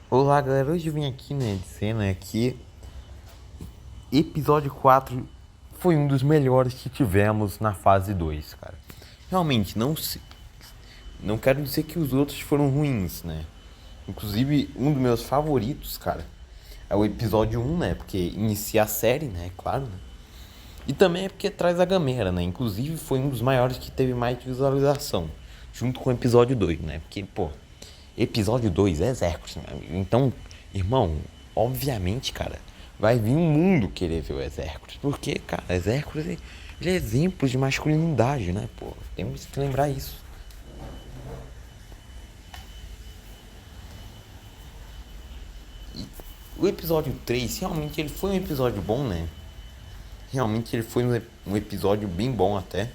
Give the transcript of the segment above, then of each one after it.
Olá galera, hoje eu vim aqui, dizendo que episódio 4 foi um dos melhores que tivemos na fase 2, cara. Realmente, não quero dizer que os outros foram ruins, né? Inclusive, um dos meus favoritos, cara, é o episódio um, né? Porque inicia a série, né? Claro, né? E também é porque traz a Gamera, né? Inclusive, foi um dos maiores que teve mais visualização, junto com o episódio 2, né? Porque, pô, episódio 2 é Exérculos, né? Então, irmão, obviamente, cara, vai vir um mundo querer ver o Exérculos. Porque, cara, Exérculos ele é exemplo de masculinidade, né, pô? Temos que lembrar isso. O episódio 3 realmente ele foi um episódio bom, né? Realmente ele foi um episódio bem bom até.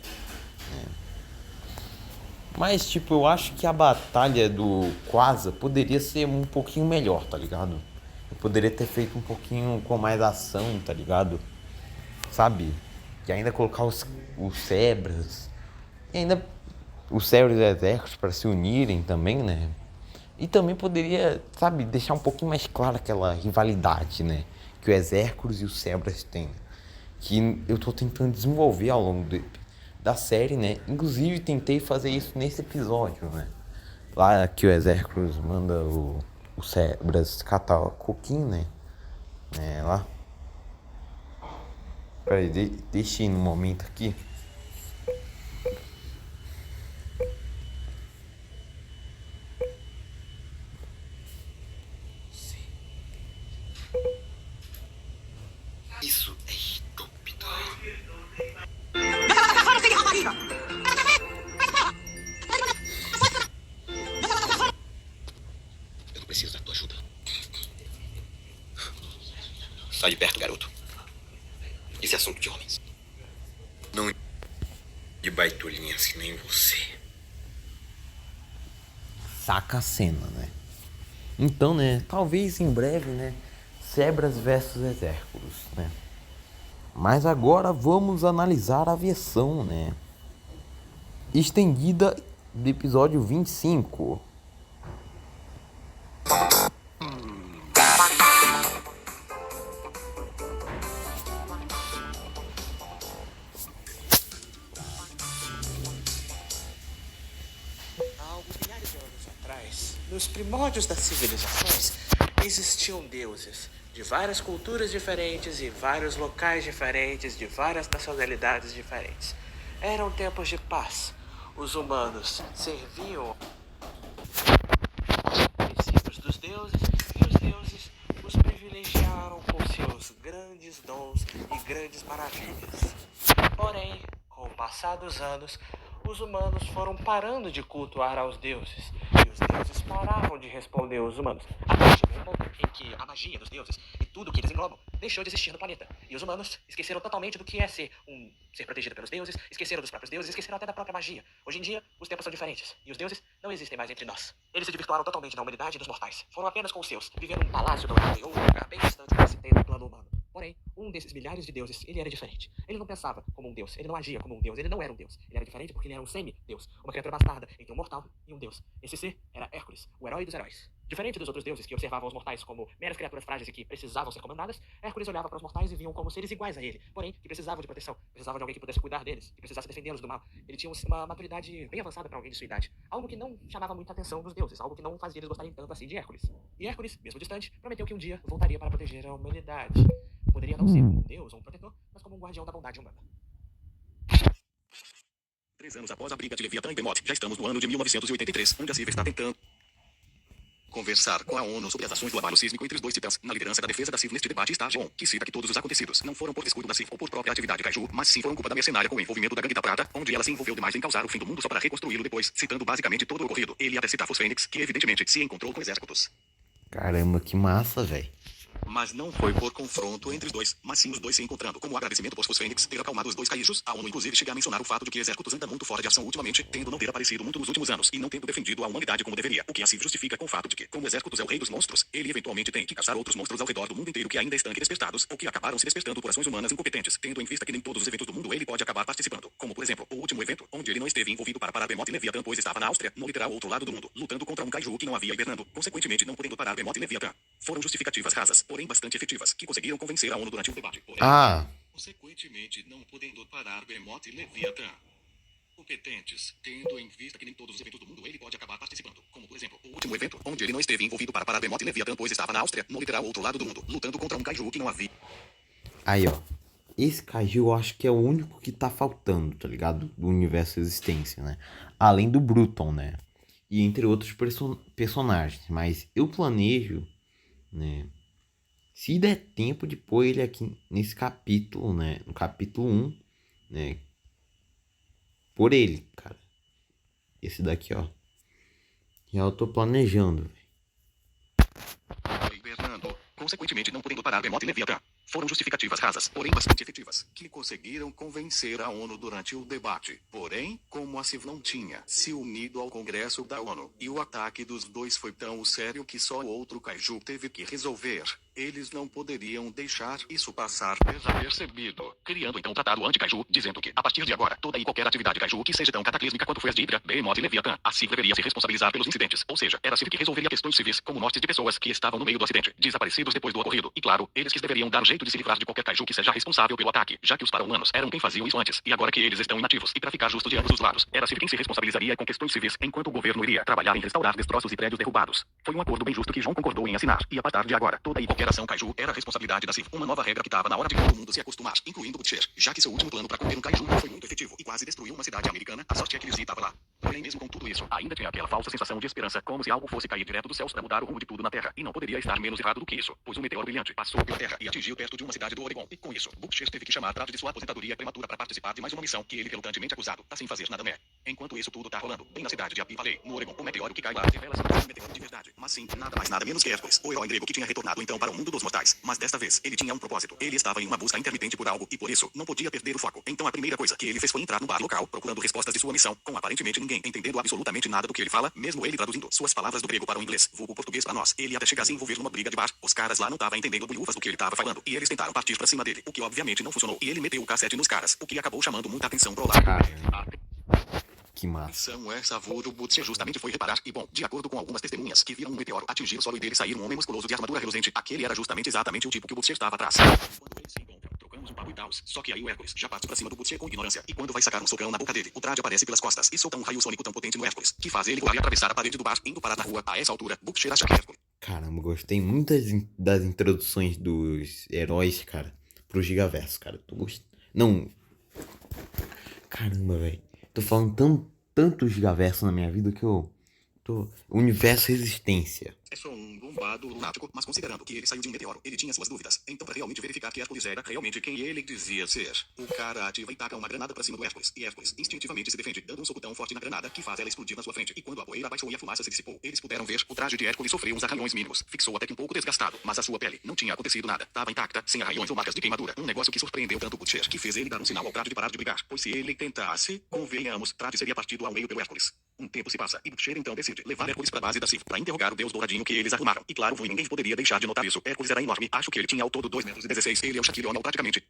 Mas, tipo, eu acho que a batalha do Quasa poderia ser um pouquinho melhor, tá ligado? Eu poderia ter feito um pouquinho com mais ação, tá ligado? Sabe? E ainda colocar os Cebras. E ainda os Cebras e Exércitos para se unirem também, né? E também poderia, sabe, deixar um pouquinho mais clara aquela rivalidade, né? Que o Exérculos e os Cebras têm. Que eu tô tentando desenvolver ao longo da série, né? Inclusive tentei fazer isso nesse episódio, né? Lá que o Exérculos manda o Cebras catar o coquinho, né? Lá. Peraí, deixa eu ir no momento aqui. Isso é estúpido. Eu não preciso da tua ajuda. Sai de perto, garoto. Esse é assunto de homens. Não de baitolinha assim, nem você. Saca a cena, né? Então, né? Talvez em breve, né? Cebras versus Exérculos, né? Mas agora vamos analisar a versão, né? Estendida do episódio 25. Há alguns milhares de anos atrás, nos primórdios das civilizações, existiam deuses de várias culturas diferentes e vários locais diferentes, de várias nacionalidades diferentes. Eram tempos de paz. Os humanos serviam princípios dos deuses e os deuses os privilegiaram com seus grandes dons e grandes maravilhas. Porém, com o passar dos anos, os humanos foram parando de cultuar aos deuses, e os deuses paravam de responder aos humanos. Até chegou um ponto em que a magia dos deuses e tudo o que eles englobam deixou de existir no planeta. E os humanos esqueceram totalmente do que é ser protegido pelos deuses, esqueceram dos próprios deuses, esqueceram até da própria magia. Hoje em dia, os tempos são diferentes, e os deuses não existem mais entre nós. Eles se desvirtuaram totalmente da humanidade e dos mortais. Foram apenas com os seus, vivendo num palácio dourado em outro lugar bem distante do que se tem no plano humano. Porém, um desses milhares de deuses, ele era diferente. Ele não pensava como um deus, ele não agia como um deus, ele não era um deus. Ele era diferente porque ele era um semi-deus, uma criatura bastarda entre um mortal e um deus. Esse ser era Hércules, o herói dos heróis. Diferente dos outros deuses que observavam os mortais como meras criaturas frágeis e que precisavam ser comandadas, Hércules olhava para os mortais e viam como seres iguais a ele, porém que precisavam de proteção, precisavam de alguém que pudesse cuidar deles, que precisasse defendê-los do mal. Ele tinha uma maturidade bem avançada para alguém de sua idade, algo que não chamava muita atenção dos deuses, algo que não fazia eles gostarem tanto assim de Hércules. E Hércules, mesmo distante, prometeu que um dia voltaria para proteger a humanidade. Poderia não ser um deus ou um protetor, mas como um guardião da bondade humana. 3 anos após a briga de Leviatã e Behemoth, já estamos no ano de 1983, onde a Silva está tentando conversar com a ONU sobre as ações do abalo sísmico entre os dois titãs. Na liderança da defesa da CIV neste debate está John, que cita que todos os acontecidos não foram por descuido da CIV ou por própria atividade Kaiju, mas sim foram culpa da mercenária com o envolvimento da Gangue da Prata, onde ela se envolveu demais em causar o fim do mundo só para reconstruí-lo depois, citando basicamente todo o ocorrido. Ele até cita Fos Fênix, que evidentemente se encontrou com exércitos. Caramba, que massa, velho. Mas não foi por confronto entre os dois, mas sim os dois se encontrando. Como agradecimento por Fênix ter acalmado os dois kaijus, a ONU inclusive chega a mencionar o fato de que exércitos andam muito fora de ação ultimamente, tendo não ter aparecido muito nos últimos anos, e não tendo defendido a humanidade como deveria. O que assim justifica com o fato de que, como exércitos é o rei dos monstros, ele eventualmente tem que caçar outros monstros ao redor do mundo inteiro que ainda estão aqui despertados, ou que acabaram se despertando por ações humanas incompetentes, tendo em vista que nem todos os eventos do mundo ele pode acabar participando. Como, por exemplo, o último evento, onde ele não esteve envolvido para parar Behemoth e Leviathan, pois estava na Áustria, no literal outro lado do mundo, lutando contra um kaiju que não havia hibernando, consequentemente não podendo parar Behemoth e Leviathan. Foram justificativas rasas, porém bastante efetivas, que conseguiram convencer a ONU durante o debate. Porém, Ah, consequentemente, não podendo parar Behemoth e Leviathan. Competentes, tendo em vista que nem todos os eventos do mundo ele pode acabar participando. Como, por exemplo, o último evento, onde ele não esteve envolvido para parar Behemoth e Leviathan, pois estava na Áustria, no literal outro lado do mundo, lutando contra um kaiju que não havia. aí ó. Esse kaiju eu acho que é o único que tá faltando, tá ligado? Do universo Existência, né? Além do Bruton, né? E entre outros personagens. Mas eu planejo, né? Se der tempo de pôr ele aqui nesse capítulo, né? No capítulo 1, né? Por ele, cara. Esse daqui, ó. Já eu tô planejando. Hibernando, consequentemente não podendo parar Behemoth e Leviathan. Foram justificativas rasas, porém bastante efetivas, que conseguiram convencer a ONU durante o debate. Porém, como a CIV não tinha se unido ao Congresso da ONU, e o ataque dos dois foi tão sério que só o outro kaiju teve que resolver, eles não poderiam deixar isso passar desapercebido, criando então um tratado anti-kaiju, dizendo que, a partir de agora, toda e qualquer atividade kaiju que seja tão cataclísmica quanto foi as de Hydra, Behemoth e Leviathan, a CIV deveria se responsabilizar pelos incidentes, ou seja, era a CIV que resolveria questões civis, como mortes de pessoas que estavam no meio do acidente, desaparecidos depois do ocorrido, e claro, eles que deveriam dar um jeito de se livrar de qualquer kaiju que seja responsável pelo ataque, já que os para-humanos eram quem faziam isso antes, e agora que eles estão inativos, e para ficar justo de ambos os lados, era a CIV quem se responsabilizaria com questões civis, enquanto o governo iria trabalhar em restaurar destroços e prédios derrubados. Foi um acordo bem justo que John concordou em assinar, e a partir de agora, toda e qualquer ação kaiju era responsabilidade da CIV, uma nova regra que estava na hora de todo mundo se acostumar, incluindo Butcher, já que seu último plano para conter um kaiju foi muito efetivo e quase destruiu uma cidade americana, a sorte é que Lizzie estava lá. Porém, mesmo com tudo isso, ainda tinha aquela falsa sensação de esperança, como se algo fosse cair direto dos céus para mudar o rumo de tudo na Terra, e não poderia estar menos errado do que isso, pois um meteoro brilhante passou pela Terra e atingiu perto de uma cidade do Oregon, e com isso, Butcher teve que chamar atrás de sua aposentadoria prematura para participar de mais uma missão que ele relutantemente acusado, tá sem fazer nada né. Enquanto isso tudo tá rolando, bem na cidade de Happy Valley, no Oregon, o meteoro que cai lá revela-se não um meteoro de verdade, mas sim, nada mais nada menos que Hércules, o herói grego que tinha retornado então para o mundo dos mortais, mas desta vez, ele tinha um propósito, ele estava em uma busca intermitente por algo, e por isso, não podia perder o foco. Então a primeira coisa que ele fez foi entrar no bar local, procurando respostas de sua missão, com aparentemente ninguém entendendo absolutamente nada do que ele fala, mesmo ele traduzindo suas palavras do grego para o inglês, vulgo português para nós. Ele até chegar a se envolver numa briga de bar, os caras lá não estavam entendendo bolhufas do que ele estava falando, e eles tentaram partir pra cima dele, o que obviamente não funcionou, e ele meteu o cacete nos caras, o que acabou chamando muita atenção pro lado. Que massa. Atenção essa voa do Butcher justamente foi reparar, e bom, de acordo com algumas testemunhas que viram um meteoro atingir o solo e dele sair um homem musculoso de armadura reluzente, aquele era justamente exatamente o tipo que o Butcher estava atrás. Quando eles se encontram, trocamos um papo e tals, só que aí o Hércules já parte pra cima do Butcher com ignorância, e quando vai sacar um socão na boca dele, o Trade aparece pelas costas e solta um raio sônico tão potente no Hércules, que faz ele pular e atravessar a parede do bar, indo parar na rua. A essa altura, Butcher acha que Hércules... Caramba, gostei muito das introduções dos heróis, cara, pro Gigaverso, cara. Tô gostando. Não. Caramba, velho. Tô falando tanto Gigaverso na minha vida que eu tô. Universo Resistência. É só um bombado lunático, mas considerando que ele saiu de um meteoro, ele tinha suas dúvidas. Então, pra realmente verificar que Hércules era realmente quem ele dizia ser, o cara ativa e taca uma granada pra cima do Hércules. E Hércules instintivamente se defende, dando um soco tão forte na granada que faz ela explodir na sua frente. E quando a poeira abaixou e a fumaça se dissipou, eles puderam ver o traje de Hércules sofreu uns arranhões mínimos. Fixou até que um pouco desgastado, mas a sua pele não tinha acontecido nada. Tava intacta, sem arranhões ou marcas de queimadura. Um negócio que surpreendeu tanto o Butcher, que fez ele dar um sinal ao Trade de parar de brigar. Pois se ele tentasse, convenhamos, Trade seria partido ao meio pelo Hércules. Um tempo se passa, e Butcher então decide levar Hércules pra base da CIV, pra interrogar o deus douradinho que eles arrumaram. E claro, ninguém poderia deixar de notar isso. Hércules era enorme, acho que ele tinha ao todo 2,16 metros. Ele é o Shaquille O'Neal praticamente.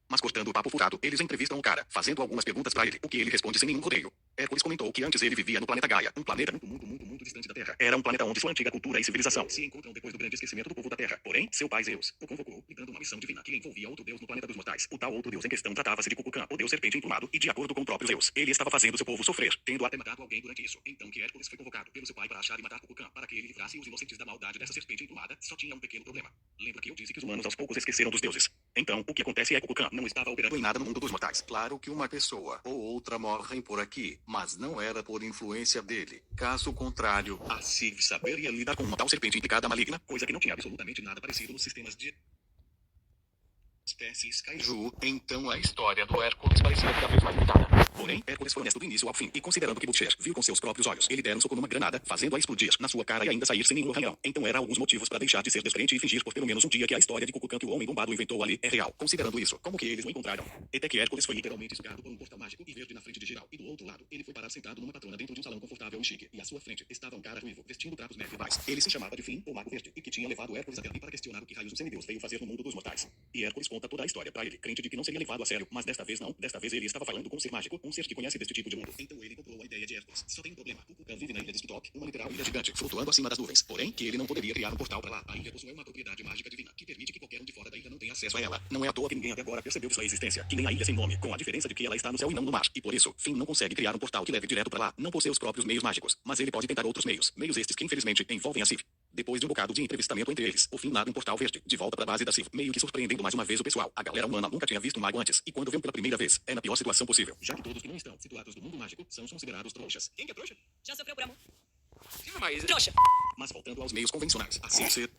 Mas cortando o papo furado, eles entrevistam o cara, fazendo algumas perguntas pra ele, o que ele responde sem nenhum rodeio. Hércules comentou que antes ele vivia no planeta Gaia, um planeta muito distante da Terra. Era um planeta onde sua antiga cultura e civilização se encontram depois do grande esquecimento do povo da Terra. Porém, seu pai Zeus o convocou, lhe dando uma missão divina que envolvia outro deus no planeta dos mortais. O tal outro deus em questão tratava-se de Kukulkan, o deus serpente emplumado, e de acordo com o próprio Zeus, ele estava fazendo seu povo sofrer, tendo até matado alguém durante isso. Então que Hércules foi convocado pelo seu pai para achar e matar Kukulkan, para que ele livrasse os inocentes da maldade dessa serpente emplumada. Só tinha um pequeno problema. Lembra que eu disse que os humanos aos poucos esqueceram dos deuses? Então, o que acontece é que Kukulkan não estava operando em nada no mundo dos mortais. Claro que uma pessoa ou outra morrem por aqui, mas não era por influência dele. Caso contrário, a CIV saberia lidar com uma tal serpente implicada maligna, coisa que não tinha absolutamente nada parecido nos sistemas de espécies kaiju. Então a história do Hércules parecia cada vez mais limitada. Porém, Hércules foi honesto do início ao fim, e considerando que Butcher viu com seus próprios olhos, ele dera um soco numa granada, fazendo-a explodir na sua cara e ainda sair sem nenhum arranhão. Então era alguns motivos para deixar de ser descrente e fingir por pelo menos um dia que a história de Kukulkan que o homem bombado inventou ali é real. Considerando isso, como que eles o encontraram? Até que Hércules foi literalmente sugado por um portal mágico e verde na frente de geral, e do outro lado, ele foi parar sentado numa patrona dentro de um salão confortável e chique, e à sua frente estava um cara ruivo, vestindo trapos medievais. Ele se chamava de Finn, o Mago Verde, e que tinha levado Hércules até ali para questionar o que raios o semideus veio fazer no mundo dos mortais. E Hércules conta toda a história para ele, crente de que não seria levado a sério, mas desta vez não, desta vez ele estava falando com um ser mágico, um ser que conhece deste tipo de mundo. Então ele comprou a ideia de Hércules. Só tem um problema, Kukulkan vive na ilha de Skitop, uma literal ilha gigante, flutuando acima das nuvens, porém que ele não poderia criar um portal para lá. A ilha possui uma propriedade mágica divina, que permite que qualquer um de fora da ilha não tenha acesso a ela. Não é à toa que ninguém até agora percebeu de sua existência, que nem a ilha sem nome, com a diferença de que ela está no céu e não no mar, e por isso, Finn não consegue criar um portal que leve direto para lá, não por seus próprios meios mágicos, mas ele pode tentar outros meios, meios estes que infelizmente envolvem a Sif. Depois de um bocado de entrevistamento entre eles, o Finn abre um portal verde, de volta para a base da Sif, meio que surpreendendo mais uma vez o pessoal. A galera humana nunca tinha visto um mago antes, e quando vê pela primeira vez, é na pior situação possível, já que todos que não estão situados no mundo mágico são considerados trouxas. Quem que é trouxa? Já sofreu por amor? Sim, mas... Trouxa! Mas voltando aos meios convencionais, assim ser...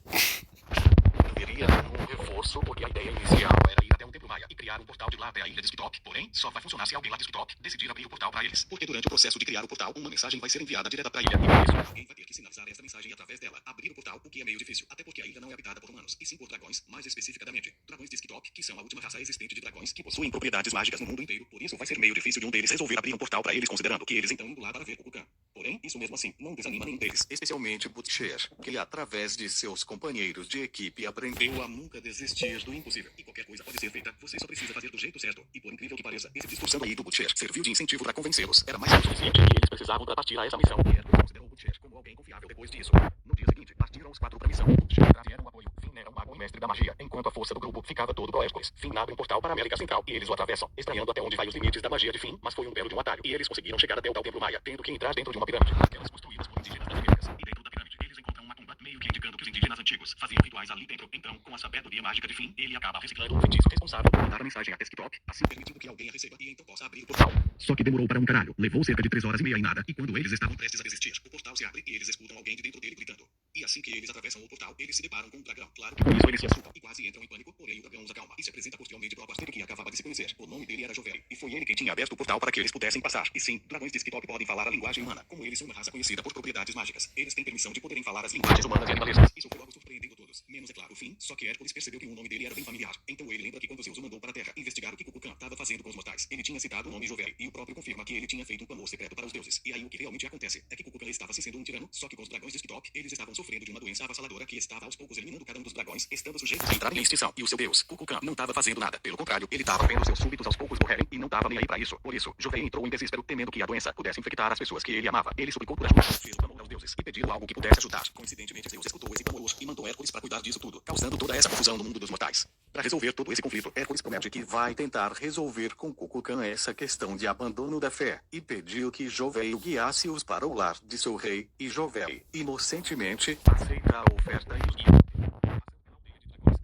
Haveria um reforço, porque a ideia inicial era ir até um templo maia e criar um portal de lá até a ilha de Skitop, porém, só vai funcionar se alguém lá de Skitop decidir abrir o portal para eles. Porque durante o processo de criar o portal, uma mensagem vai ser enviada direta para a ilha, e por isso, alguém vai ter que sinalizar essa mensagem através dela, abrir o portal, o que é meio difícil, até porque a ilha não é habitada por humanos, e sim por dragões, mais especificadamente, dragões de Skitop, que são a última raça existente de dragões que possuem propriedades mágicas no mundo inteiro, por isso vai ser meio difícil de um deles resolver abrir um portal para eles, considerando que eles então indo lá para ver Kukulkan. Porém, isso mesmo assim, não desanima nenhum deles, especialmente Butcher, que através de seus companheiros de equipe aprendeu a nunca desistir do impossível. E qualquer coisa pode ser feita, você só precisa fazer do jeito certo. E por incrível que pareça, esse discursão aí do Butcher serviu de incentivo para convencê-los. Era mais que o suficiente e eles precisavam para partir a essa missão. E Hércules considerou Butcher como alguém confiável depois disso. No dia seguinte, partiram os 4 para a missão. Butcher era um apoio. Finn era um mago e mestre da magia, enquanto a força do grupo ficava todo pro Hércules. Finn abre um portal para a América Central e eles o atravessam, estranhando até onde vai os limites da magia de Finn, mas foi um belo de um atalho. E eles conseguiram chegar até o tal templo maia, tendo que entrar dentro de uma pirâmide, aquelas construídas por indígenas das Américas. E dentro da pirâmide, eles encontram uma tumba, meio que indicando que os indígenas antigos faziam rituais ali dentro. Então, com a sabedoria mágica de Finn, ele acaba reciclando o feitiço responsável por mandar a mensagem até Skitop, assim permitindo que alguém a receba e então possa abrir o portal. Só que demorou para um caralho, levou cerca de 3 horas e meia em nada, e quando eles estavam prestes a desistir, o portal se abre e eles escutam alguém de dentro dele gritando. E assim que eles atravessam o portal, eles se deparam com um dragão. Claro que por isso eles se assustam e quase entram em pânico, porém o dragão os acalma e se apresenta posteriormente para o parceiro que acabava de se conhecer. O nome dele era Joveri, e foi ele quem tinha aberto o portal para que eles pudessem passar. E sim, dragões de Skitop podem falar a linguagem humana, como eles são uma raça conhecida por propriedades mágicas. Eles têm permissão de poderem falar as linguagens humanas e animalescas. Isso foi algo surpreendendo todos, menos é claro o Finn, só que Hércules percebeu que o nome dele era bem familiar. Então ele lembra que quando Zeus o mandou para a Terra investigar o que Kukulkan estava fazendo com os mortais, ele tinha citado o nome Joveri, e o próprio confirma que ele tinha feito um clamor secreto para os deuses. E aí o que realmente acontece é que Kukulkan estava se sendo um tirano, só que com os dragões de Skitop, eles estavam sofrendo de uma doença avassaladora que estava aos poucos eliminando cada um dos dragões, estando sujeitos a entrar em extinção. E o seu deus, Kukulkan, não estava fazendo nada. Pelo contrário, ele estava vendo seus súbitos aos poucos morrerem e não estava nem aí para isso. Por isso, Jovem entrou em desespero, temendo que a doença pudesse infectar as pessoas que ele amava. Ele suplicou por ajuda, fez o clamor aos deuses e pediu algo que pudesse ajudar. Coincidentemente, Zeus escutou esse clamor e mandou Hércules para cuidar disso tudo, causando toda essa confusão no mundo dos mortais. Para resolver todo esse conflito, Hércules promete que vai tentar resolver com Kukulkan essa questão de abandono da fé, e pediu que Jovem o guiasse-os para o lar de seu rei, e Jovem, inocentemente, aceita a oferta e os guia.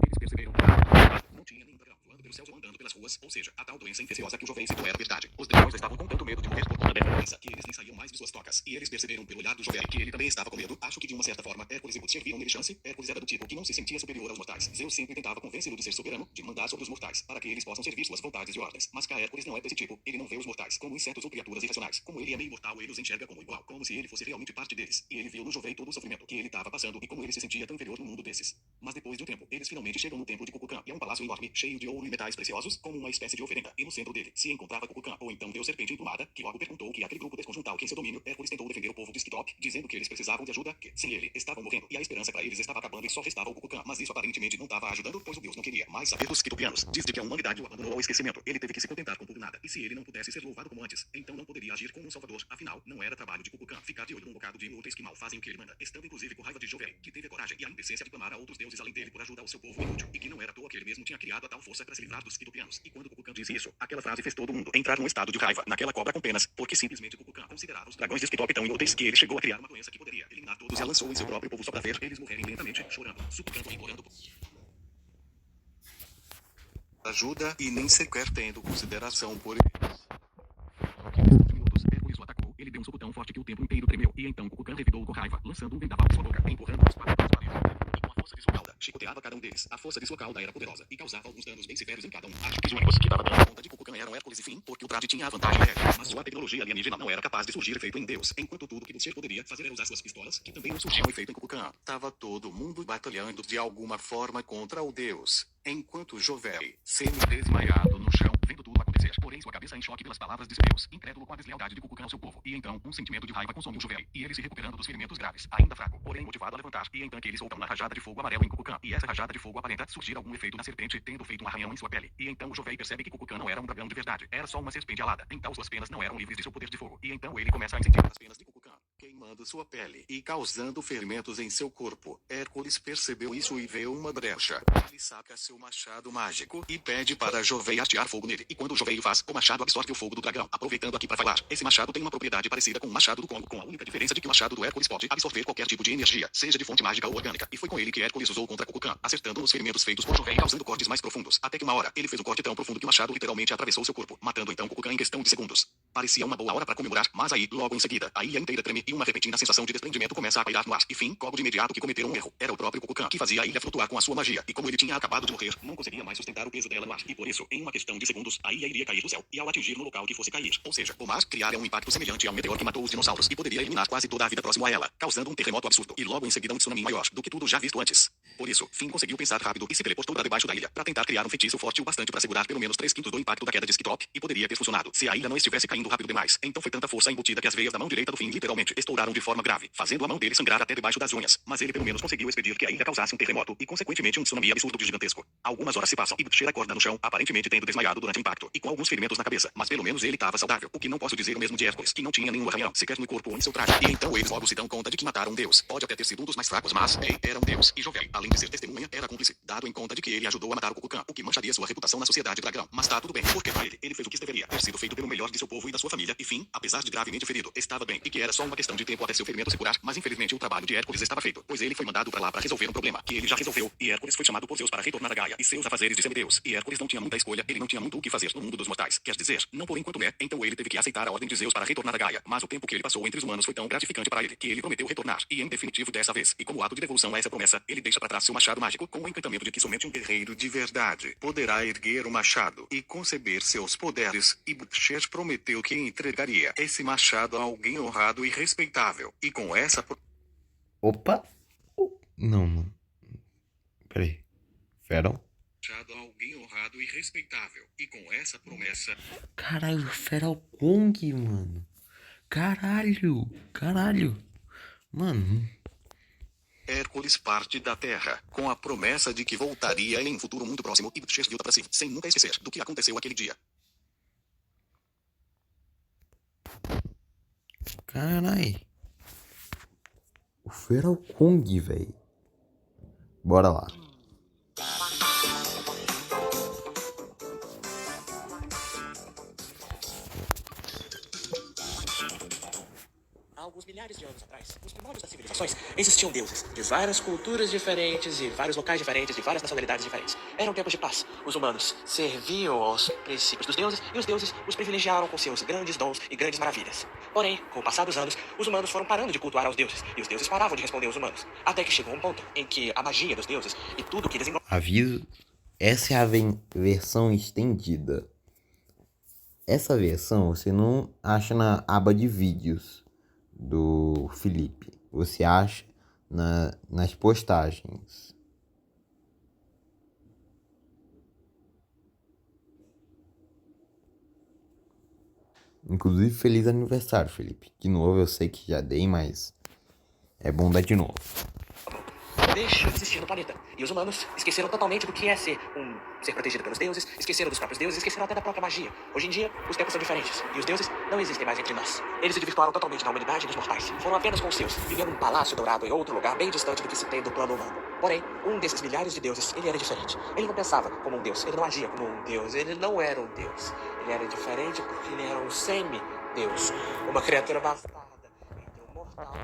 Eles perceberam que não tinha nenhum dragão voando pelos céus ou andando pelas ruas, ou seja, a tal doença infecciosa que o Jovem citou era verdade. Os dragões estavam com tanto medo de morrer por conta dessa doença que eles nem saíam mais de suas tocas, e eles perceberam pelo olhar do Jovem que ele também estava com medo. Acho que de uma certa forma Hércules e Butcher viram nele chance. Hércules era do tipo que não se sentia superior aos mortais. Zeus sempre tentava convencê-lo de ser soberano, de mandar sobre os mortais, para que eles possam servir suas vontades e ordens. Mas cá Hércules não é desse tipo. Ele não vê os mortais como insetos ou criaturas irracionais. Como ele é meio mortal, ele os enxerga como igual, como se ele fosse realmente parte deles. E ele viu no Jovem todo o sofrimento que ele estava passando e como ele se sentia tão inferior no mundo desses. Mas depois de um tempo, eles finalmente chegam no templo de Kukulkan, e é um palácio enorme, cheio de ouro e metais preciosos, como uma espécie de oferenda. E no centro dele se encontrava Kukulkan, ou então Deus Serpente Emplumada, que logo perguntou que aquele grupo desconjuntal que em seu domínio, Hércules tentou defender o povo de Skitop, dizendo que eles precisavam de ajuda, que sem ele estavam morrendo, e a esperança para eles estava acabando e só restava o Kukulkan. Mas isso aparentemente não estava ajudando, pois o Deus não queria mais saber dos Skitopianos. Diz de que a humanidade o abandonou ao esquecimento. Ele teve que se contentar com tudo nada. E se ele não pudesse ser louvado como antes, então não poderia agir como um salvador. Afinal, não era trabalho de Kukulkan ficar de olho num bocado de inúteis que mal fazem o que ele manda, estando inclusive com raiva de Jovem, que teve a coragem e a indecência de clamar a outros deuses além dele por ajudar o seu povo inútil, e que não era à toa que ele mesmo tinha criado a tal força para se livrar dos Skitopianos. E quando Kukulkan disse isso, aquela frase fez todo mundo entrar num estado de raiva naquela cobra com penas, porque simplesmente Kukulkan considerava os dragões de Skitop tão inúteis que ele chegou a criar uma doença que poderia eliminar todos e a lançou em seu próprio povo só para ver eles morrerem lentamente, chorando, suplicando e implorando ajuda e nem sequer tendo consideração por eles. Em questão de minutos, Hércules o atacou. Ele deu um soco tão forte que o templo inteiro tremeu, e então Kukulkan revidou com raiva, lançando um vendaval de sua boca, empurrando os quatro para as paredes. E com a força de sua cauda chicoteava cada um deles. A força de sua cauda era poderosa e causava alguns danos bem severos em cada um. Acho que os únicos que davam conta de Kukulkan eram Hércules e Finn, porque o traje tinha a vantagem média. Mas sua tecnologia alienígena não era capaz de surgir efeito em Deus, enquanto tudo que você poderia fazer era usar suas pistolas, que também não surgiam efeito em Kukulkan. Tava todo mundo batalhando de alguma forma contra o Deus. Enquanto Jovem, semi-desmaiado no chão, vendo tudo acontecer, porém sua cabeça em choque pelas palavras de seu Deus, incrédulo com a deslealdade de Kukulkan ao seu povo. E então, um sentimento de raiva consumiu Jovem, e ele se recuperando dos ferimentos graves, ainda fraco, porém motivado a levantar. E então que eles soltam uma rajada de fogo amarelo em Kukulkan, e essa rajada de fogo aparenta surgir algum efeito na serpente, tendo feito um arranhão em sua pele. E então o Jovem percebe que Kukulkan não era um dragão de verdade, era só uma serpente alada. Então suas penas não eram livres de seu poder de fogo. E então ele começa a incendiar as penas de Kukulkan, queimando sua pele e causando ferimentos em seu corpo. Hércules percebeu isso e vê uma brecha. Ele saca seu machado mágico e pede para Jovem atear fogo nele. E quando o Jovem o faz, o machado absorve o fogo do dragão. Aproveitando aqui para falar, esse machado tem uma propriedade parecida com o machado do Congo, com a única diferença de que o machado do Hércules pode absorver qualquer tipo de energia, seja de fonte mágica ou orgânica. E foi com ele que Hércules usou contra Kukulkan, acertando nos ferimentos feitos por Jovem, causando cortes mais profundos. Até que uma hora, ele fez um corte tão profundo que o machado literalmente atravessou seu corpo, matando então Kukulkan em questão de segundos. Parecia uma boa hora para comemorar, mas aí, logo em seguida, a ilha inteira treme e uma repentina sensação de desprendimento começa a pairar no ar. E Finn cobre de imediato que cometeram um erro. Era o próprio Kukulkan que fazia a ilha flutuar com a sua magia. E como ele tinha acabado de morrer, não conseguia mais sustentar o peso dela no ar. E por isso, em uma questão de segundos, a ilha iria cair do céu. E ao atingir no local que fosse cair, ou seja, o mar criaria um impacto semelhante ao meteoro que matou os dinossauros e poderia eliminar quase toda a vida próxima a ela, causando um terremoto absurdo. E logo em seguida um tsunami maior do que tudo já visto antes. Por isso, Finn conseguiu pensar rápido e se teleportou para debaixo da ilha, para tentar criar um feitiço forte o bastante para segurar pelo menos 3/5 do impacto da queda de Skitop, e poderia ter funcionado se a ilha não estivesse caindo rápido demais. Então foi tanta força embutida que as veias da mão direita do Finn literalmente estouraram de forma grave, fazendo a mão dele sangrar até debaixo das unhas. Mas ele pelo menos conseguiu expedir que a ilha causasse um terremoto e consequentemente um tsunami absurdo de gigantesco. Algumas horas se passam e Butcher acorda no chão, aparentemente tendo desmaiado durante o impacto e com alguns ferimentos na cabeça, mas pelo menos ele estava saudável, o que não posso dizer o mesmo de Hércules, que não tinha nenhum arranhão sequer no corpo ou em seu traje. E então eles logo se dão conta de que mataram um deus. Pode até ter sido um dos mais fracos, mas ei, era um deus. E Jovem, além de ser testemunha, era cúmplice, dado em conta de que ele ajudou a matar o Kukulkan, o que mancharia sua reputação na sociedade dragão. Mas tá tudo bem, porque pra ele fez o que deveria ter sido feito pelo melhor de seu povo e da sua família. E Finn, apesar de gravemente ferido, estava bem e que era só uma questão de tempo até seu ferimento se curar. Mas infelizmente o trabalho de Hércules estava feito, pois ele foi mandado pra lá para resolver um problema que ele já resolveu. E Hércules foi chamado por Zeus para retornar a Gaia e seus afazeres de semideus. E Hércules não tinha muita escolha, ele não tinha muito o que fazer no mundo dos mortais. Quer dizer, não por enquanto, né? Então ele teve que aceitar a ordem de Zeus para retornar a Gaia. Mas o tempo que ele passou entre os humanos foi tão gratificante para ele que ele prometeu retornar. E em definitivo dessa vez. E como ato de devolução a essa promessa, ele deixa para trás seu machado mágico com o encantamento de que somente um guerreiro de verdade poderá erguer o machado e conceber seus poderes. E Butcher prometeu que entregaria esse machado a alguém honrado e respeitável. E com essa Opa! Não. Peraí. Feral? machado a alguém honrado e respeitável. E com essa promessa. Caralho, Feral Kong, mano. Caralho. Mano. Hércules parte da Terra, com a promessa de que voltaria em um futuro muito próximo e Butcher volta para si, sem nunca esquecer do que aconteceu aquele dia. Caralho. O Feral Kong, velho. Bora lá. Há alguns milhares de anos atrás, nos primórdios das civilizações, existiam deuses de várias culturas diferentes e vários locais diferentes, de várias nacionalidades diferentes. Eram tempos de paz. Os humanos serviam aos princípios dos deuses e os deuses os privilegiaram com seus grandes dons e grandes maravilhas. Porém, com o passar dos anos, os humanos foram parando de cultuar aos deuses e os deuses paravam de responder aos humanos. Até que chegou um ponto em que a magia dos deuses e tudo que eles Aviso, essa é a versão estendida. Essa versão você não acha na aba de vídeos do Felipe. Você acha nas postagens. Inclusive, feliz aniversário, Felipe. De novo, eu sei que já dei, mas é bom dar de novo. deixou de existir no planeta. E os humanos esqueceram totalmente do que é ser um ser protegido pelos deuses, esqueceram dos próprios deuses, esqueceram até da própria magia. Hoje em dia, os tempos são diferentes, e os deuses não existem mais entre nós. Eles se desvirtuaram totalmente da humanidade e dos mortais. Foram apenas com os seus, vivendo num palácio dourado em outro lugar bem distante do que se tem do plano humano. Porém, um desses milhares de deuses, ele era diferente. Ele não pensava como um deus, ele não agia como um deus, ele não era um deus. Ele era diferente porque ele era um semi-deus, uma criatura bastarda entre um mortal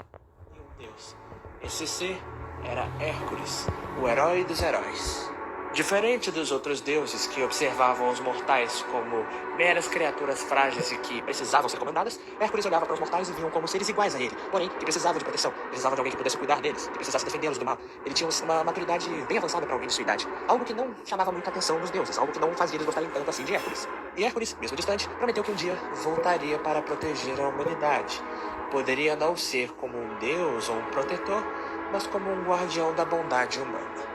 e um deus. Esse ser era Hércules, o herói dos heróis. Diferente dos outros deuses que observavam os mortais como meras criaturas frágeis e que precisavam ser comandadas, Hércules olhava para os mortais e viam como seres iguais a ele, porém que precisavam de proteção, precisavam de alguém que pudesse cuidar deles, que precisasse defendê-los do mal. Ele tinha uma maturidade bem avançada para alguém de sua idade, algo que não chamava muita atenção dos deuses, algo que não fazia eles gostarem tanto assim de Hércules. E Hércules, mesmo distante, prometeu que um dia voltaria para proteger a humanidade. Poderia não ser como um deus ou um protetor, mas como um guardião da bondade humana.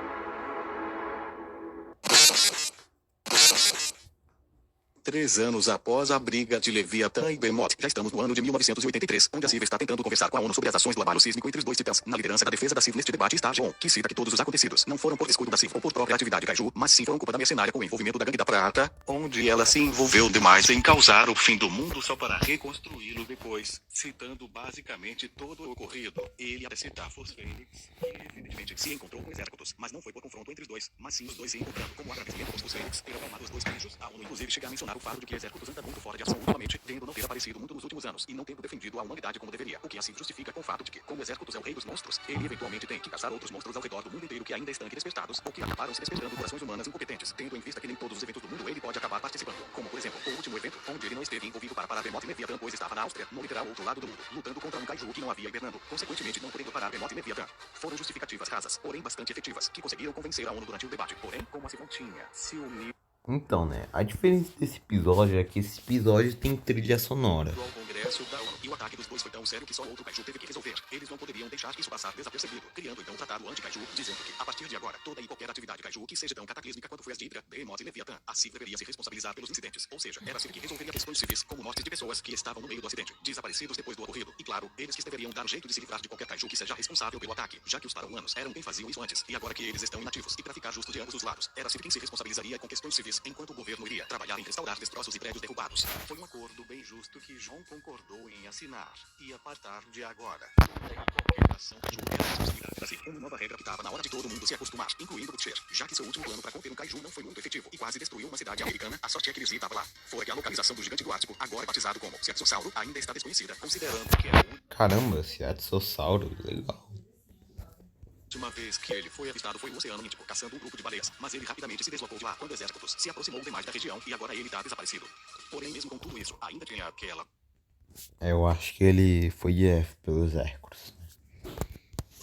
Três anos após a briga de Leviatã e Behemoth, já estamos no ano de 1983, onde a CIV está tentando conversar com a ONU sobre as ações do abalo sísmico entre os dois titãs. Na liderança da defesa da CIV neste debate está John, que cita que todos os acontecidos não foram por descuido da CIV ou por própria atividade Kaiju, mas sim foram culpa da mercenária com o envolvimento da Gangue da Prata, onde ela se envolveu demais em causar o fim do mundo só para reconstruí-lo depois, citando basicamente todo o ocorrido. Ele até citar Force Fênix, que evidentemente se encontrou com Exércutos, mas não foi por confronto entre os dois, mas sim os dois se encontrando como agradecimento aos Force Fênix ter acalmado os dois bichos. A ONU inclusive chega a mencionar o fato de que Exércutos anda muito fora de ação ultimamente, tendo não ter aparecido muito nos últimos anos e não tendo defendido a humanidade como deveria, o que assim justifica com o fato de que, como Exércutos é o rei dos monstros, ele eventualmente tem que caçar outros monstros ao redor do mundo inteiro que ainda estão aqui despertados ou que acabaram se despertando corações humanas incompetentes, tendo em vista que nem todos os eventos do mundo ele pode acabar participando, como por exemplo, o último evento, onde ele não esteve envolvido para parar Behemoth e Leviatã, pois estava na Áustria, no literal outro lado do mundo, lutando contra um Kaiju que não havia hibernando, consequentemente não podendo parar Behemoth e Leviatã. Foram justificativas rasas, porém bastante efetivas, que conseguiram convencer a ONU durante o debate, porém, como a Simontinha se uniu Então, né, a diferença desse episódio é que esse episódio tem trilha sonora. ao Congresso da ONU, e o ataque dos dois foi tão sério que só outro Kaiju teve que resolver. Eles não poderiam deixar isso passar desapercebido, criando então um tratado anti-Kaiju, dizendo que, a partir de agora, toda e qualquer atividade Kaiju que seja tão cataclísmica quanto foi as de Hydra, Behemoth e Leviatã, a CIV deveria se responsabilizar pelos incidentes, ou seja, era a CIV que resolveria questões civis, como mortes de pessoas que estavam no meio do acidente, desaparecidos depois do ocorrido, e claro, eles que deveriam dar um jeito de se livrar de qualquer Kaiju que seja responsável pelo ataque, já que os para-humanos eram quem faziam isso antes, e agora que eles estão inativos, e para ficar justos de ambos os lados, era a CIV quem se responsabilizaria com questões civis, enquanto o governo iria trabalhar em restaurar destroços e prédios derrubados. Foi um acordo bem justo que John concordou em assinar, e a partir de agora, toda e qualquer ação Kaiju era a responsabilidade da CIV, uma nova regra que estava na hora de todo mundo se acostumar, incluindo Butcher, já que seu último plano para conter um Kaiju não foi muito efetivo, e quase destruiu uma cidade americana, a sorte é que ele estava lá. Fora que a localização do gigante do Ártico, agora batizado como Cetossauro, ainda está desconhecida, considerando que é a Caramba, Seatossauro, legal. última vez que ele foi avistado foi no Oceano Índico, caçando um grupo de baleias, mas ele rapidamente se deslocou de lá quando Exércutos se aproximou demais da região e agora ele está desaparecido. Porém, mesmo com tudo isso, ainda tinha aquela Eu acho que ele foi de F pelos Hércules.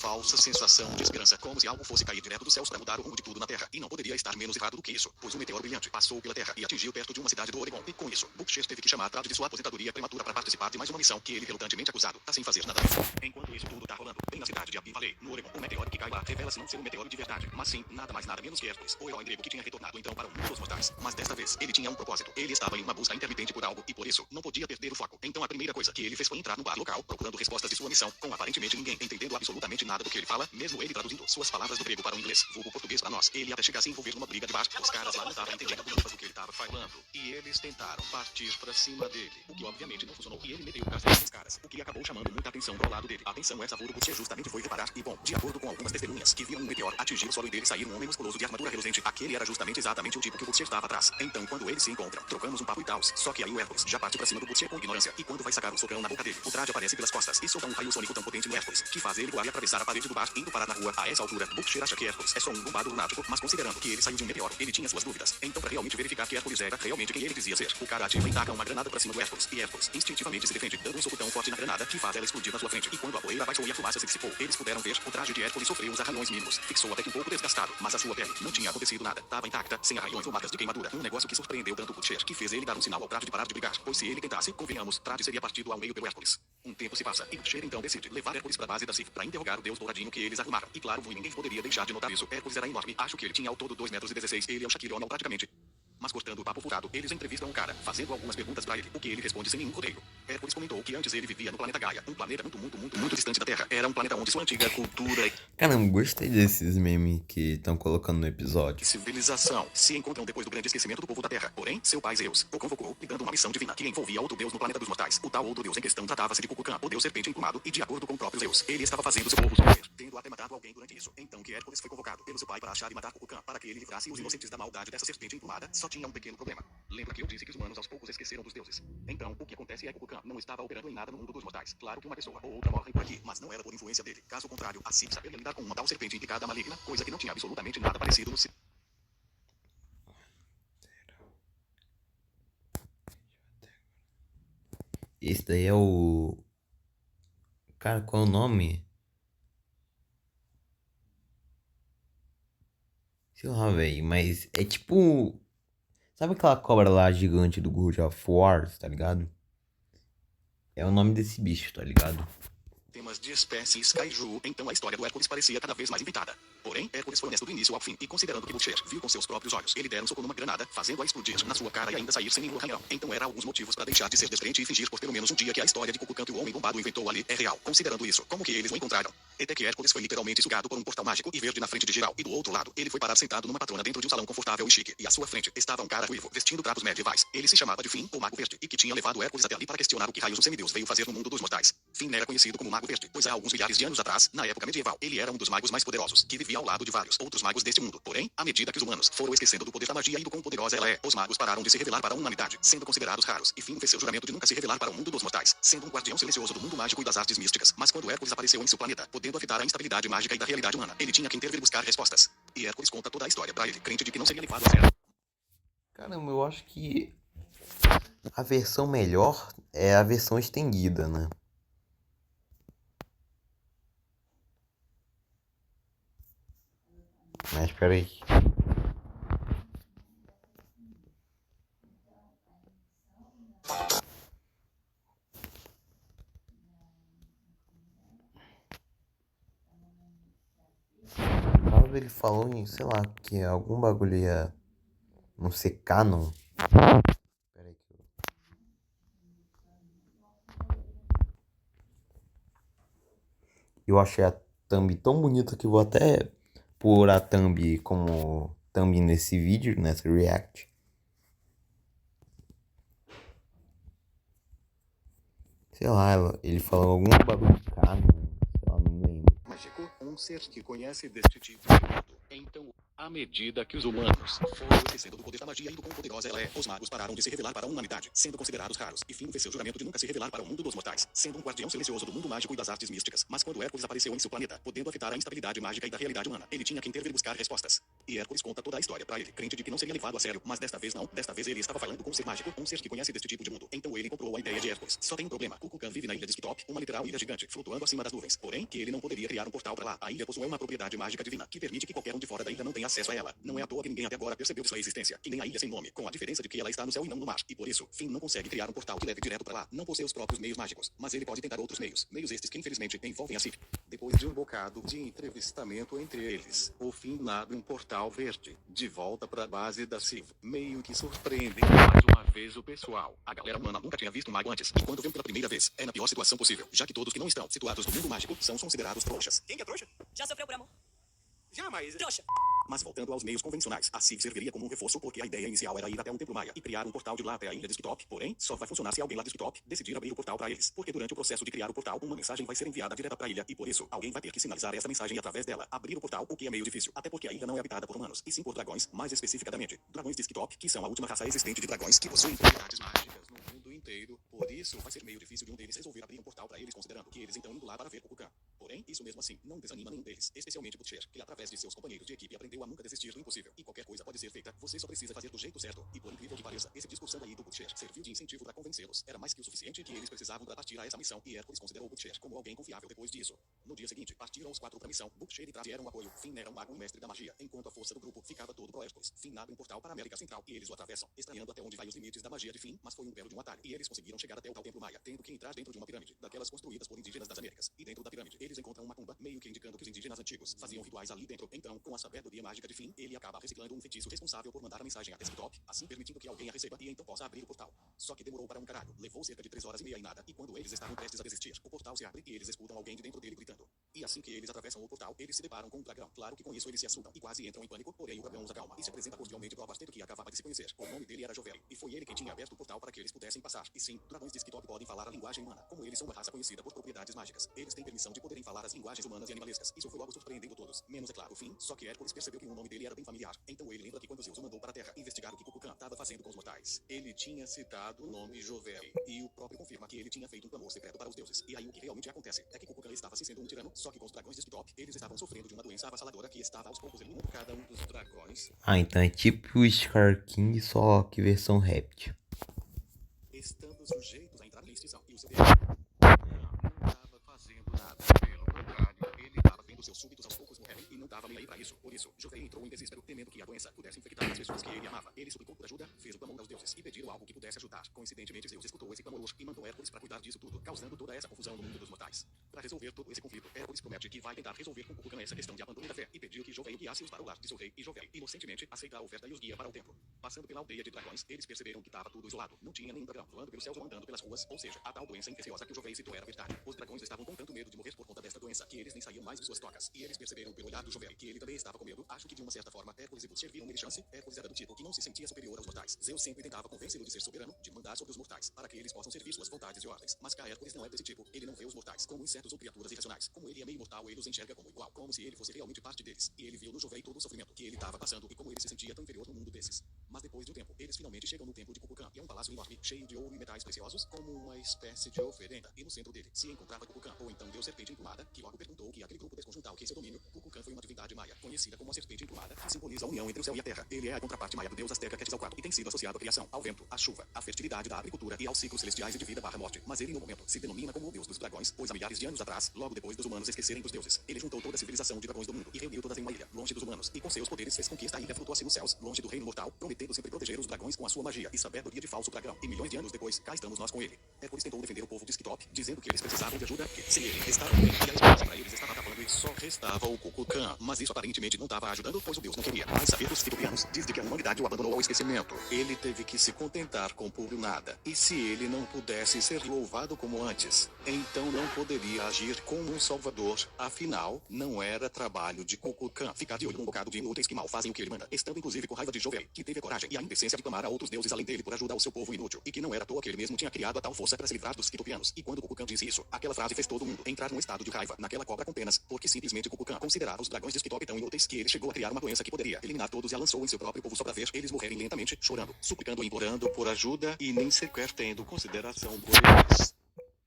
falsa sensação de esperança, como se algo fosse cair direto dos céus para mudar o rumo de tudo na Terra. E não poderia estar menos errado do que isso, pois um meteoro brilhante passou pela Terra e atingiu perto de uma cidade do Oregon. E com isso, Butcher teve que chamar atrás de sua aposentadoria prematura para participar de mais uma missão que ele relutantemente acusado, tá sem fazer nada. Enquanto isso tudo tá rolando, bem na cidade de Happy Valley, no Oregon, o meteoro que cai lá revela-se não ser um meteoro de verdade, mas sim, nada mais nada menos que Hércules, o herói grego que tinha retornado então para o mundo dos mortais. Mas desta vez, ele tinha um propósito. Ele estava em uma busca intermitente por algo e por isso, não podia perder o foco. Então a primeira coisa que ele fez foi entrar no bar local, procurando respostas de sua missão, com aparentemente ninguém entendendo absolutamente nada do que ele fala, mesmo ele traduzindo suas palavras do grego para o inglês, vulgo português para nós. Ele até chegar a se envolver numa briga de bar. Os caras lá não estavam entendendo do que ele estava falando. E eles tentaram partir pra cima dele, o que obviamente não funcionou. E ele meteu o castelo nos caras, o que acabou chamando muita atenção pro lado dele. A atenção essa vulgo Butcher justamente foi reparar. E bom, de acordo com algumas testemunhas que viram um meteoro atingir o solo e dele sair um homem musculoso de armadura reluzente, aquele era justamente exatamente o tipo que o Butcher estava atrás. Então quando eles se encontram, trocamos um papo e tal. Só que aí o Hércules já parte pra cima do Butcher com ignorância. E quando vai sacar o socão na boca dele, o traje aparece pelas costas e solta um raio sônico tão potente no Hércules, que faz ele voar e atravessar a parede do bar, indo parar na rua. A essa altura, Butcher acha que Hércules é só um bombado lunático, mas considerando que ele saiu de um meteoro, ele tinha suas dúvidas. Então pra realmente verificar que Hércules era realmente quem ele dizia ser, o cara ativa e taca uma granada pra cima do Hércules, e Hércules instintivamente se defende, dando um soco tão forte na granada que faz ela explodir na sua frente. E quando a poeira baixou e a fumaça se dissipou, eles puderam ver, o traje de Hércules sofreu uns arranhões mínimos, fixou até que um pouco desgastado, mas a sua pele não tinha acontecido nada, tava intacta, sem arranhões ou marcas de queimadura. Um negócio que surpreendeu tanto Butcher, que fez ele dar um sinal ao traje de parar de brigar, pois se ele tentasse, convenhamos, traje seria partido ao meio pelo Hércules. Um tempo se passa, e Butcher então decide levar Hércules pra base da CIV pra interrogar o deus douradinho que eles arrumaram. E claro, ninguém poderia deixar de notar isso. Hércules era enorme, acho que ele tinha ao todo 2,16 metros, ele é o Shaquille O'Neal praticamente. Mas cortando o papo furado, eles entrevistam o cara, fazendo algumas perguntas pra ele, o que ele responde sem nenhum rodeio. Hércules comentou que antes ele vivia no planeta Gaia, um planeta muito distante da Terra. Era um planeta onde sua antiga cultura Caramba, gostei desses memes que estão colocando no episódio. e civilização se encontram depois do grande esquecimento do povo da Terra. Porém, seu pai Zeus o convocou e dando uma missão divina que envolvia outro deus no planeta dos mortais. O tal outro deus em questão tratava-se de Kukulkan, o deus serpente emplumado, e de acordo com o próprio Zeus, ele estava fazendo seu povo sofrer, tendo até matado alguém durante isso. Então que Hércules foi convocado pelo seu pai para achar e matar Kukulkan, para que ele livrasse os inocentes da maldade dessa serpente emplumada. Só tinha um pequeno problema. Lembra que eu disse que os humanos aos poucos esqueceram dos deuses? Então, o que acontece é que Kukulkan não estava operando em nada no mundo dos mortais. Claro que uma pessoa ou outra morre por aqui, mas não era por influência dele. Caso contrário, a CIV saberia lidar com uma tal serpente implicada maligna, coisa que não tinha absolutamente nada parecido no Esse daí é o. Cara, qual é o nome? Sei lá, velho. Mas é tipo. Sabe aquela cobra lá gigante do God of War, tá ligado? É o nome desse bicho, tá ligado? Temas de espécies kaiju, então a história do Hércules parecia cada vez mais inventada. Porém, Hércules foi honesto do início ao fim, e considerando que Butcher viu com seus próprios olhos, ele dera um soco numa granada, fazendo-a explodir na sua cara e ainda sair sem nenhum arranhão. Então era alguns motivos para deixar de ser descrente e fingir por pelo menos um dia que a história de Kukulkan que o homem bombado inventou ali é real. Considerando isso, como que eles o encontraram? Até que Hércules foi literalmente sugado por um portal mágico e verde na frente de geral, e do outro lado, ele foi parar sentado numa patrona dentro de um salão confortável e chique, e à sua frente estava um cara ruivo, vestindo trapos medievais. Ele se chamava de Finn, o Mago Verde, e que tinha levado Hércules até ali para questionar o que raios um semideus veio fazer no mundo dos mortais. Finn era conhecido como Mago Verde, pois há alguns milhares de anos atrás, na época medieval, ele era um dos magos mais poderosos, que vivia ao lado de vários outros magos deste mundo. Porém, à medida que os humanos foram esquecendo do poder da magia e do quão poderosa ela é, os magos pararam de se revelar para a humanidade, sendo considerados raros, e Finn fez seu juramento de nunca se revelar para o mundo dos mortais, sendo um guardião silencioso do mundo mágico e das artes místicas. Mas quando Hércules apareceu em seu planeta, podendo afetar a instabilidade mágica e da realidade humana, ele tinha que intervir e buscar respostas. E Hércules conta toda a história para ele, crente de que não seria levado a sério. Caramba, eu acho que a versão melhor é a versão estendida, né? Mas peraí. Caso ele falou em, sei lá, que algum bagulho ia não ser canon. Peraí que eu achei a thumb tão bonita que eu vou até pôr a thumb como thumb nesse vídeo, nessa react. Sei lá, ele falou algum bagulho de canon, sei lá, não me lembro. Mágico, um ser que conhece deste tipo de mundo. Então, à medida que os humanos foram esquecendo do poder da magia e do quão poderosa ela é, os magos pararam de se revelar para a humanidade, sendo considerados raros, e Finn fez seu juramento de nunca se revelar para o mundo dos mortais, sendo um guardião silencioso do mundo mágico e das artes místicas. Mas quando Hércules apareceu em seu planeta, podendo afetar a instabilidade mágica e da realidade humana, ele tinha que intervir e buscar respostas. E Hércules conta toda a história para ele, crente de que não seria levado a sério, mas desta vez não. Desta vez ele estava falando com um ser mágico, um ser que conhece deste tipo de mundo. Então ele comprou a ideia de Hércules. Só tem um problema: Kukulkan vive na ilha de Skitop, uma literal ilha gigante, flutuando acima das nuvens. Porém, que ele não poderia criar um portal para lá. A ilha possui uma propriedade mágica divina, que permite que qualquer um de fora da ilha não tenha acesso a ela. Não é à toa que ninguém até agora percebeu de sua existência, que nem a ilha sem nome, com a diferença de que ela está no céu e não no mar. E por isso, Finn não consegue criar um portal que leve direto para lá. Não possui os próprios meios mágicos, mas ele pode tentar outros meios. Meios estes que infelizmente envolvem a Sif. Depois de um bocado de entrevistamento entre eles, o Finn nada um portal verde, de volta para a base da Sif. Meio que surpreende mais uma vez o pessoal. A galera humana nunca tinha visto um mago antes, e quando viu pela primeira vez, é na pior situação possível, já que todos que não estão situados no mundo mágico são considerados trouxas. Quem que é trouxa? Já sofreu por amor? Já, mas... Trouxa. Mas voltando aos meios convencionais, a Sif serviria como um reforço porque a ideia inicial era ir até um templo maia e criar um portal de lá até a ilha de Skitop, porém, só vai funcionar se alguém lá de Skitop decidir abrir o portal para eles, porque durante o processo de criar o portal, uma mensagem vai ser enviada direta para a ilha, e por isso, alguém vai ter que sinalizar essa mensagem através dela, abrir o portal, o que é meio difícil, até porque a ilha não é habitada por humanos, e sim por dragões, mais especificadamente, dragões de Skitop, que são a última raça existente de dragões que possuem propriedades mágicas no mundo inteiro, por isso vai ser meio difícil de um deles resolver abrir um portal para eles, considerando que eles então indo lá para ver Kukulkan. Porém, isso mesmo assim, não desanima nenhum deles, especialmente Butcher, que através de seus companheiros de equipe aprendeu a nunca desistir do impossível, e qualquer coisa pode ser feita, você só precisa fazer do jeito certo, e por incrível que pareça, esse discurso aí do Butcher serviu de incentivo para convencê-los, era mais que o suficiente que eles precisavam para partir a essa missão, e Hércules considerou Butcher como alguém confiável depois disso. No dia seguinte, partiram os quatro para a missão, Butcher e Trash deram apoio, Finn era um mago e mestre da magia, enquanto a força do grupo ficava todo pro Hércules. Finn abre um portal para a América Central, e eles o atravessam, estranhando até onde vai os limites da magia de Finn, mas foi um belo de um atalho, e eles conseguiram chegar até o tal templo maia, tendo que entrar dentro de uma pirâmide, daquelas construídas por indígenas das Américas, e dentro da pirâmide, eles encontram uma tumba, meio que indicando que os indígenas antigos faziam rituais ali dentro. Então, com a sabedoria mágica de Finn, ele acaba reciclando um feitiço responsável por mandar a mensagem até Skitop, assim permitindo que alguém a receba e então possa abrir o portal. Só que demorou para um caralho, levou cerca de 3 horas e meia e nada, e quando eles estavam prestes a desistir, o portal se abre e eles escutam alguém de dentro dele gritando. E assim que eles atravessam o portal, eles se deparam com um dragão. Claro que com isso eles se assustam e quase entram em pânico, porém o dragão os acalma e se apresenta cordialmente pro parceiro que acabava de se conhecer. O nome dele era Joveli, e foi ele quem tinha aberto o portal para que eles pudessem passar. E sim, dragões de Skitop podem falar a linguagem humana, como eles são uma raça conhecida por propriedades mágicas. Eles têm permissão de poderem falar as linguagens humanas e animalescas. Isso foi logo surpreendendo todos, menos é claro o Finn, só que Hércules percebeu que o nome dele era bem familiar. Então ele lembra que quando Zeus o mandou para a Terra investigar o que Kukulkan estava fazendo com os mortais, ele tinha citado o nome Joveli, e o próprio confirma que ele tinha feito um clamor secreto para os deuses. E aí o que realmente acontece é que Kukulkan estava se sendo um tirano, só que com os dragões de Skitop, eles estavam sofrendo de uma doença avassaladora que estava aos poucos eliminando cada um dos dragões. Ah, então é tipo o Scar King, só que versão rap. estando sujeitos a entrar em extinção. E o seu Deus não estava fazendo nada. Pelo contrário, ele estava vendo seus súditos aos poucos morrerem e não estava nem aí para isso. Por isso, Jovem entrou em desespero, temendo que a doença pudesse infectar as pessoas que ele amava. Ele suplicou por ajuda, fez o clamor aos deuses e pediu algo que pudesse ajudar. Coincidentemente, Zeus escutou esse clamor e mandou Hércules para cuidar disso tudo, causando toda essa confusão no mundo dos mortais. Para resolver todo esse conflito, Hércules promete que vai tentar resolver com Kukulkan essa questão de abandono da fé e pediu que Jovem guiasse-os para o lar de seu rei, e Jovem, inocentemente, aceita a oferta e os guia para o templo. Passando pela aldeia de dragões, eles perceberam que estava tudo isolado. Não tinha nenhum dragão voando pelos céus ou andando pelas ruas, ou seja, a tal doença infecciosa que o Jovem citou era verdade. Os dragões estavam com tanto medo de morrer por conta desta doença que eles nem saíam mais de suas tocas. E eles perceberam pelo olhar do Jovem que ele também estava com medo. Acho que de uma certa forma Hércules e Zeus serviam nele chance. Hércules era do tipo que não se sentia superior aos mortais. Zeus sempre tentava convencê-lo de ser soberano, de mandar sobre os mortais, para que eles possam servir suas vontades e ordens. Mas cá Hércules não é desse tipo. Ele não vê os mortais como insetos ou criaturas irracionais. Como ele é meio mortal, ele os enxerga como igual, como se ele fosse realmente parte deles. E ele viu no Jovem todo o sofrimento que ele estava passando e como ele se sentia tão inferior no mundo desses. Mas depois de um tempo, eles finalmente chegam no templo de Kukulkan, e é um palácio enorme, cheio de ouro e metais preciosos, como uma espécie de oferenda. E no centro dele se encontrava Kukulkan, ou então Deus Serpente Emplumada, que logo perguntou que aquele grupo desconjuntal que em seu domínio, Kukulkan foi uma divindade maia, conhecida como a Serpente Emplumada, que simboliza a união entre o céu e a terra. Ele é a contraparte maia do deus azteca Quetzalcoatl e tem sido associado à criação, ao vento, à chuva, à fertilidade da agricultura e aos ciclos celestiais e de vida/morte. Mas ele no momento se denomina como o deus dos dragões, pois há milhares de anos atrás, logo depois dos humanos esquecerem dos deuses, ele juntou toda a civilização de dragões do mundo e reuniu todas em uma ilha, longe dos humanos, e com seus poderes fez com que esta ilha flutuasse nos céus, longe do reino mortal, prometendo sempre proteger os dragões com a sua magia e sabedoria de falso dragão. E milhões de anos depois, cá estamos nós com ele. Hércules tentou defender o povo de Skitop, dizendo que eles precisavam de ajuda, que se ele estava bem e a esperança para eles estava acabando e só restava o Kukulkan. Mas isso aparentemente não estava ajudando, pois o deus não queria. Mas saber dos Skitopianos diz de que a humanidade o abandonou ao esquecimento. Ele teve que se contentar com puro nada. E se ele não pudesse ser louvado como antes, então não poderia agir como um salvador. Afinal, não era trabalho de Kukulkan ficar de olho num bocado de inúteis que mal fazem o que ele manda. Estando inclusive com raiva de Jovem, que teve a coragem e a indecência de clamar a outros deuses além dele por ajudar o seu povo inútil. E que não era à toa que ele mesmo tinha criado a tal força para se livrar dos Skitopianos. E quando Kukulkan disse isso, aquela frase fez todo mundo entrar num estado de raiva naquela cobra com penas, porque simplesmente Kukulkan considerava os dragões de Skitop tão inúteis que ele chegou a criar uma doença que poderia eliminar todos e a lançou em seu próprio povo só para ver eles morrerem lentamente, chorando, suplicando e implorando por ajuda e nem sequer tendo consideração por eles.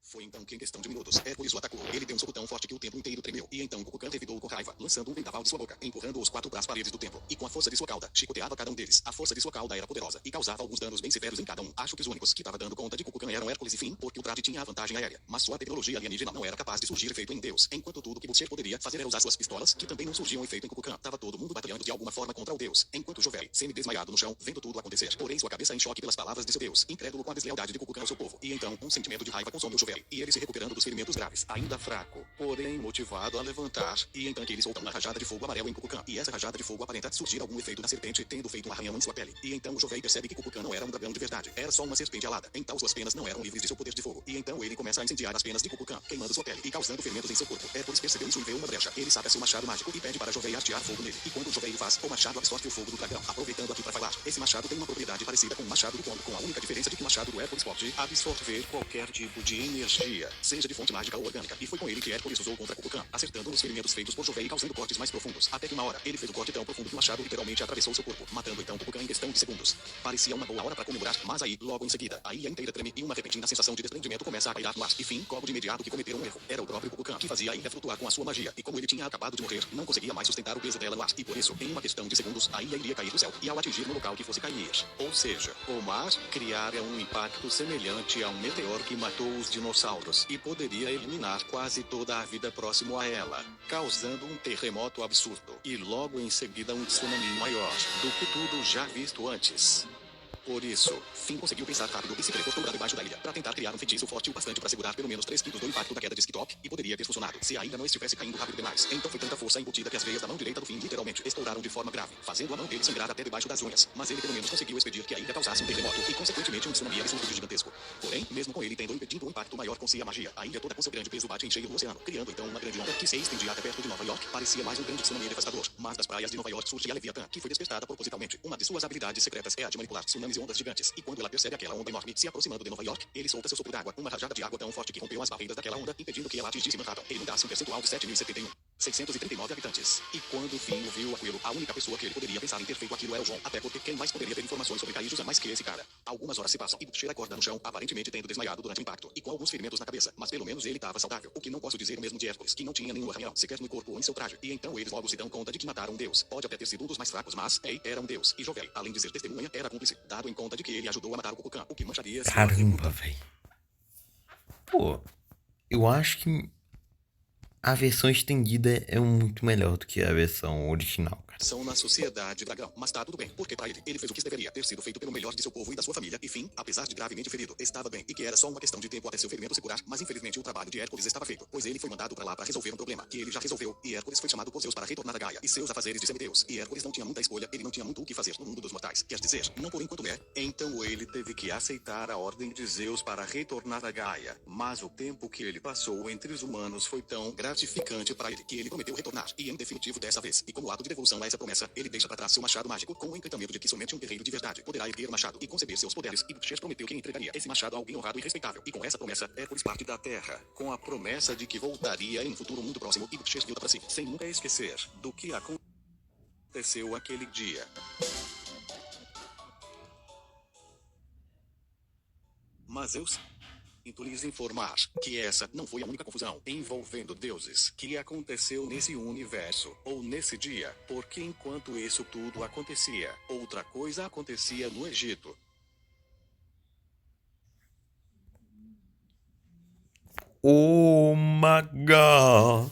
Foi então que em questão de minutos, Hércules o atacou. Ele deu um soco tão forte que o templo inteiro tremeu. E então Kukulkan revidou com raiva, lançando um vendaval de sua boca, empurrando os quatro para as paredes do templo. E com a força de sua cauda, chicoteava cada um deles. A força de sua cauda era poderosa e causava alguns danos bem severos em cada um. Acho que os únicos que estava dando conta de Kukulkan eram Hércules e Finn, porque o Trade tinha a vantagem aérea. Mas sua tecnologia alienígena não era capaz de surgir efeito em Deus. Enquanto tudo que você poderia fazer era usar suas pistolas, que também não surgiam efeito em Kukulkan. Tava todo mundo batalhando de alguma forma contra o Deus. Enquanto Jovem, semi-desmaiado no chão, vendo tudo acontecer. Porém sua cabeça em choque pelas palavras de seu Deus, incrédulo com a deslealdade de Kukulkan ao seu povo. E então, um sentimento de raiva consome o Jovem, e ele se recuperando dos ferimentos graves, ainda fraco, porém motivado a levantar, e então que ele solta uma rajada de fogo amarelo em Kukulkan, e essa rajada de fogo aparenta surgir algum efeito da serpente, tendo feito um arranhão em sua pele. E então o Jovem percebe que Kukulkan não era um dragão de verdade, era só uma serpente alada. Então suas penas não eram livres de seu poder de fogo, e então ele começa a incendiar as penas de Kukulkan, queimando sua pele e causando ferimentos em seu corpo. Hércules percebeu isso e vê uma brecha. Ele saca seu machado mágico e pede para Jovem atear fogo nele. E quando o Jovem o faz, o machado absorve o fogo do dragão. Aproveitando aqui para falar, esse machado tem uma propriedade parecida com o machado do Congo, com a única diferença de que o machado do Hércules pode absorver qualquer tipo de energia, seja de fonte mágica ou orgânica. E foi com ele que Hércules usou contra Kukulkan, acertando nos ferimentos feitos por Jovem e causando cortes mais profundos. Até que uma hora, ele fez o corte tão profundo que o machado literalmente atravessou seu corpo, matando então Kukulkan em questão de segundos. Parecia uma boa hora para comemorar, mas aí, logo em seguida, a ilha inteira treme e uma repentina sensação de desprendimento começa a pairar no ar. E Finn cobre de imediato que cometeram um erro. Era o próprio Kukulkan que fazia a ilha flutuar com a sua magia. E como ele tinha acabado de morrer, não conseguia mais sustentar o peso dela no ar. E por isso, em uma questão de segundos, a ilha iria cair do céu. E ao atingir no local que fosse cair, ou seja, o mar criara um impacto semelhante a um meteoro que matou os dinossauros e poderia eliminar quase toda a vida próximo a ela, causando um terremoto absurdo. E logo em seguida um tsunami maior do que tudo já visto antes. Por isso, Finn conseguiu pensar rápido e se teleportou para debaixo da ilha, para tentar criar um feitiço forte o bastante para segurar pelo menos 3/5 do impacto da queda de Skitop, e poderia ter funcionado, se a ilha não estivesse caindo rápido demais. Então foi tanta força embutida que as veias da mão direita do Finn literalmente estouraram de forma grave, fazendo a mão dele sangrar até debaixo das unhas. Mas ele pelo menos conseguiu expedir que a ilha causasse um terremoto, e consequentemente um tsunami absurdo e gigantesco. Porém, mesmo com ele tendo impedido um impacto maior com sua magia, a ilha toda com seu grande peso bate em cheio no oceano, criando então uma grande onda que se estendia até perto de Nova York. Parecia mais um grande tsunami devastador. Mas das praias de Nova York surge a Leviatã, que foi despertada propositalmente. Uma de suas habilidades secretas é a de manipular tsunamis e ondas gigantes, e quando ela percebe aquela onda enorme se aproximando de Nova York, ele solta seu sopro d'água, uma rajada de água tão forte que rompeu as barreiras daquela onda, impedindo que ela atingisse Manhattan. Ele me dá um percentual de 7.071. 639 habitantes. E quando Finn viu aquilo, a única pessoa que ele poderia pensar em ter feito aquilo era o João. Até porque quem mais poderia ter informações sobre Kaiju mais que esse cara? Algumas horas se passam e Butcher acorda no chão, aparentemente tendo desmaiado durante o impacto, e com alguns ferimentos na cabeça. Mas pelo menos ele estava saudável. O que não posso dizer o mesmo de Hércules, que não tinha nenhum arranhão, sequer no corpo ou em seu traje. E então eles logo se dão conta de que mataram um deus. Pode até ter sido um dos mais fracos, mas, ei, era um deus. E Jovel, além de ser testemunha, era cúmplice, dado em conta de que ele ajudou a matar o Kukulkan, o que mancharia sua Caramba, reputação. velho. Pô, eu acho que a versão estendida é muito melhor do que a versão original, cara. São na sociedade dragão, mas tá tudo bem, porque pra ele fez o que deveria ter sido feito pelo melhor de seu povo e da sua família, e Finn, apesar de gravemente ferido, estava bem, e que era só uma questão de tempo até seu ferimento se curar, mas infelizmente o trabalho de Hércules estava feito, pois ele foi mandado pra lá pra resolver um problema, que ele já resolveu, e Hércules foi chamado por Zeus para retornar a Gaia, e seus afazeres de semideus, e Hércules não tinha muita escolha, ele não tinha muito o que fazer no mundo dos mortais, quer dizer, não por enquanto é. Então ele teve que aceitar a ordem de Zeus para retornar a Gaia, mas o tempo que ele passou entre os humanos foi tão gratificante para ele, que ele prometeu retornar, e em definitivo dessa vez, e como ato de devolução a essa promessa, ele deixa para trás seu machado mágico, com o encantamento de que somente um guerreiro de verdade poderá erguer o machado e conceber seus poderes, e Butcher prometeu que entregaria esse machado a alguém honrado e respeitável, e com essa promessa, Hércules parte da Terra, com a promessa de que voltaria em um futuro muito próximo, e Butcher volta para si, sem nunca esquecer do que aconteceu aquele dia. Mas eu sinto lhes informar que essa não foi a única confusão envolvendo deuses que aconteceu nesse universo, ou nesse dia, porque enquanto isso tudo acontecia, outra coisa acontecia no Egito. Oh my god!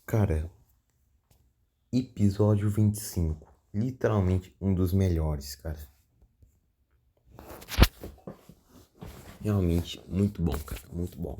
Cara, episódio 25. Literalmente um dos melhores, cara. Realmente muito bom, cara. Muito bom.